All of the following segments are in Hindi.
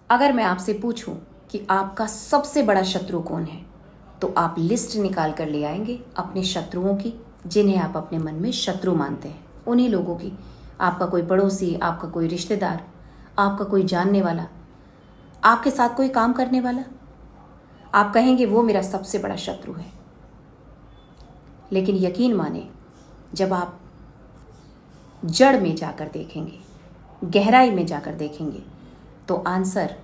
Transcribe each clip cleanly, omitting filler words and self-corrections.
अगर मैं आपसे पूछूं कि आपका सबसे बड़ा शत्रु कौन है, तो आप लिस्ट निकाल कर ले आएंगे अपने शत्रुओं की, जिन्हें आप अपने मन में शत्रु मानते हैं, उन्हीं लोगों की। आपका कोई पड़ोसी, आपका कोई रिश्तेदार, आपका कोई जानने वाला, आपके साथ कोई काम करने वाला, आप कहेंगे वो मेरा सबसे बड़ा शत्रु है। लेकिन यकीन माने, जब आप जड़ में जाकर देखेंगे, गहराई में जाकर देखेंगे, तो आंसर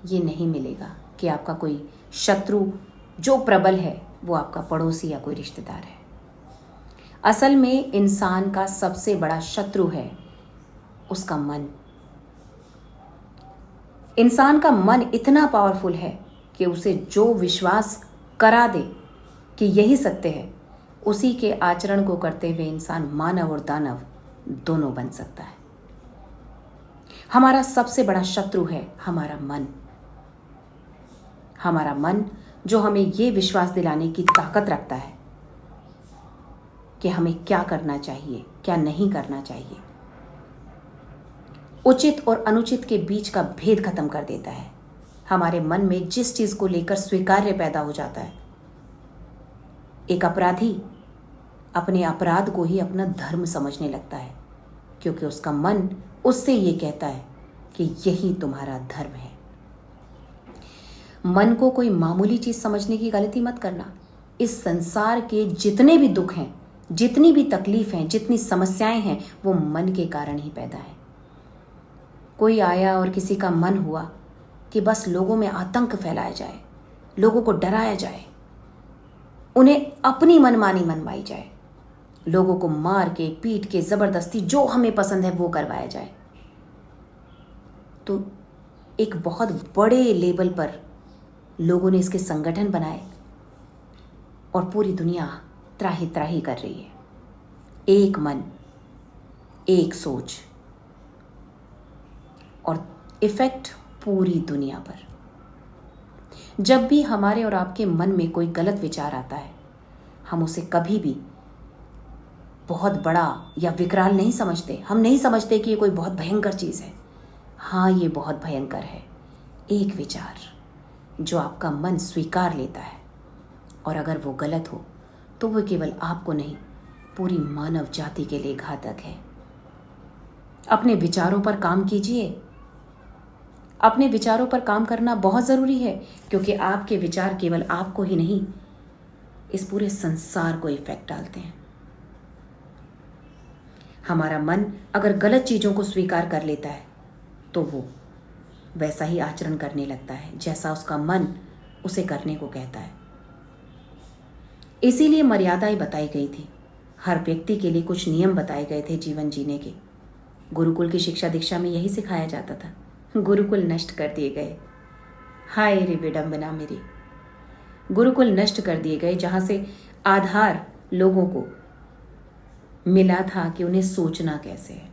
ये नहीं मिलेगा कि आपका कोई शत्रु जो प्रबल है वो आपका पड़ोसी या कोई रिश्तेदार है। असल में इंसान का सबसे बड़ा शत्रु है उसका मन। इंसान का मन इतना पावरफुल है कि उसे जो विश्वास करा दे कि यही सत्य है, उसी के आचरण को करते हुए इंसान मानव और दानव दोनों बन सकता है। हमारा सबसे बड़ा शत्रु है हमारा मन। हमारा मन जो हमें ये विश्वास दिलाने की ताकत रखता है कि हमें क्या करना चाहिए, क्या नहीं करना चाहिए, उचित और अनुचित के बीच का भेद खत्म कर देता है। हमारे मन में जिस चीज को लेकर स्वीकार्य पैदा हो जाता है, एक अपराधी अपने अपराध को ही अपना धर्म समझने लगता है, क्योंकि उसका मन उससे ये कहता है कि यही तुम्हारा धर्म है। मन को कोई मामूली चीज समझने की गलती मत करना। इस संसार के जितने भी दुख हैं, जितनी भी तकलीफ हैं, जितनी समस्याएं हैं, वो मन के कारण ही पैदा है। कोई आया और किसी का मन हुआ कि बस लोगों में आतंक फैलाया जाए, लोगों को डराया जाए, उन्हें अपनी मनमानी मनवाई जाए, लोगों को मार के, पीट के, जबरदस्ती जो हमें पसंद है वो करवाया जाए, तो एक बहुत बड़े लेवल पर लोगों ने इसके संगठन बनाए और पूरी दुनिया त्राही त्राही कर रही है। एक मन, एक सोच, और इफेक्ट पूरी दुनिया पर। जब भी हमारे और आपके मन में कोई गलत विचार आता है, हम उसे कभी भी बहुत बड़ा या विकराल नहीं समझते। हम नहीं समझते कि ये कोई बहुत भयंकर चीज़ है। हाँ, ये बहुत भयंकर है। एक विचार जो आपका मन स्वीकार लेता है, और अगर वो गलत हो तो वो केवल आपको नहीं, पूरी मानव जाति के लिए घातक है। अपने विचारों पर काम कीजिए। अपने विचारों पर काम करना बहुत ज़रूरी है, क्योंकि आपके विचार केवल आपको ही नहीं, इस पूरे संसार को इफेक्ट डालते हैं। हमारा मन अगर गलत चीज़ों को स्वीकार कर लेता है तो वो वैसा ही आचरण करने लगता है जैसा उसका मन उसे करने को कहता है। इसीलिए मर्यादाएं बताई गई थी। हर व्यक्ति के लिए कुछ नियम बताए गए थे जीवन जीने के। गुरुकुल की शिक्षा दीक्षा में यही सिखाया जाता था। गुरुकुल नष्ट कर दिए गए। हाय रे विडंबना मेरी। गुरुकुल नष्ट कर दिए गए, जहां से आधार लोगों को मिला था कि उन्हें सोचना कैसे है,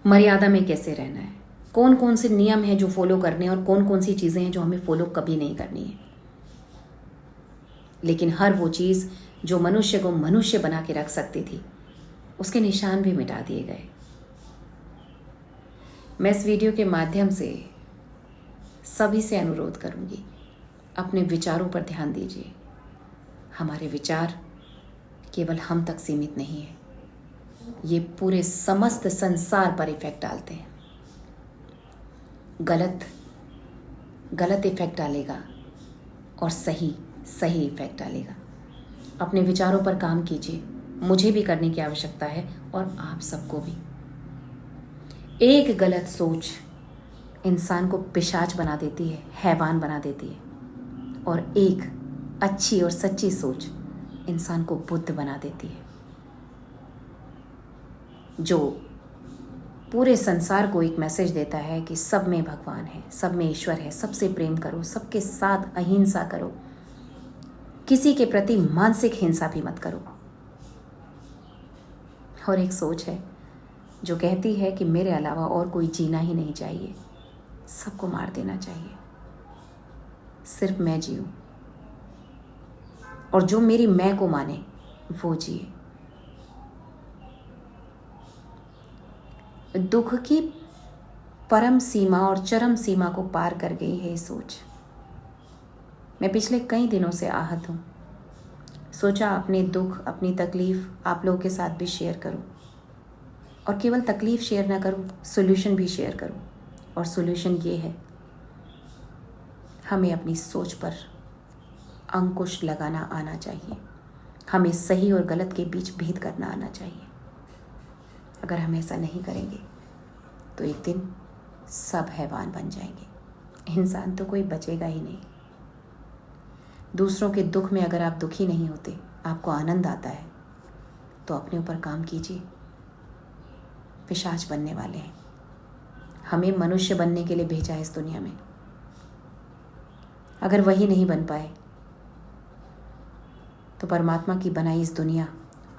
मर्यादा में कैसे रहना है, कौन कौन से नियम हैं जो फॉलो करने हैं और कौन कौन सी चीजें हैं जो हमें फॉलो कभी नहीं करनी है। लेकिन हर वो चीज जो मनुष्य को मनुष्य बना के रख सकती थी, उसके निशान भी मिटा दिए गए। मैं इस वीडियो के माध्यम से सभी से अनुरोध करूंगी, अपने विचारों पर ध्यान दीजिए। हमारे विचार केवल हम तक सीमित नहीं है, ये पूरे समस्त संसार पर इफेक्ट डालते हैं। गलत इफेक्ट डालेगा और सही इफेक्ट डालेगा। अपने विचारों पर काम कीजिए। मुझे भी करने की आवश्यकता है और आप सबको भी। एक गलत सोच इंसान को पिशाच बना देती है, हैवान बना देती है, और एक अच्छी और सच्ची सोच इंसान को बुद्ध बना देती है, जो पूरे संसार को एक मैसेज देता है कि सब में भगवान है, सब में ईश्वर है, सबसे प्रेम करो, सबके साथ अहिंसा करो, किसी के प्रति मानसिक हिंसा भी मत करो। और एक सोच है जो कहती है कि मेरे अलावा और कोई जीना ही नहीं चाहिए, सबको मार देना चाहिए, सिर्फ मैं जीऊं, और जो मेरी मैं को माने वो जिए। दुख की परम सीमा और चरम सीमा को पार कर गई है ये सोच। मैं पिछले कई दिनों से आहत हूँ। सोचा अपने दुख, अपनी तकलीफ़ आप लोगों के साथ भी शेयर करूँ, और केवल तकलीफ़ शेयर ना करूँ, सोल्यूशन भी शेयर करूँ। और सोल्यूशन ये है, हमें अपनी सोच पर अंकुश लगाना आना चाहिए। हमें सही और गलत के बीच भेद करना आना चाहिए। अगर हम ऐसा नहीं करेंगे तो एक दिन सब हैवान बन जाएंगे, इंसान तो कोई बचेगा ही नहीं। दूसरों के दुख में अगर आप दुखी नहीं होते, आपको आनंद आता है, तो अपने ऊपर काम कीजिए। पिशाच बनने वाले हैं, हमें मनुष्य बनने के लिए भेजा है इस दुनिया में। अगर वही नहीं बन पाए तो परमात्मा की बनाई इस दुनिया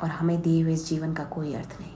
और हमें दिए हुए इस जीवन का कोई अर्थ नहीं।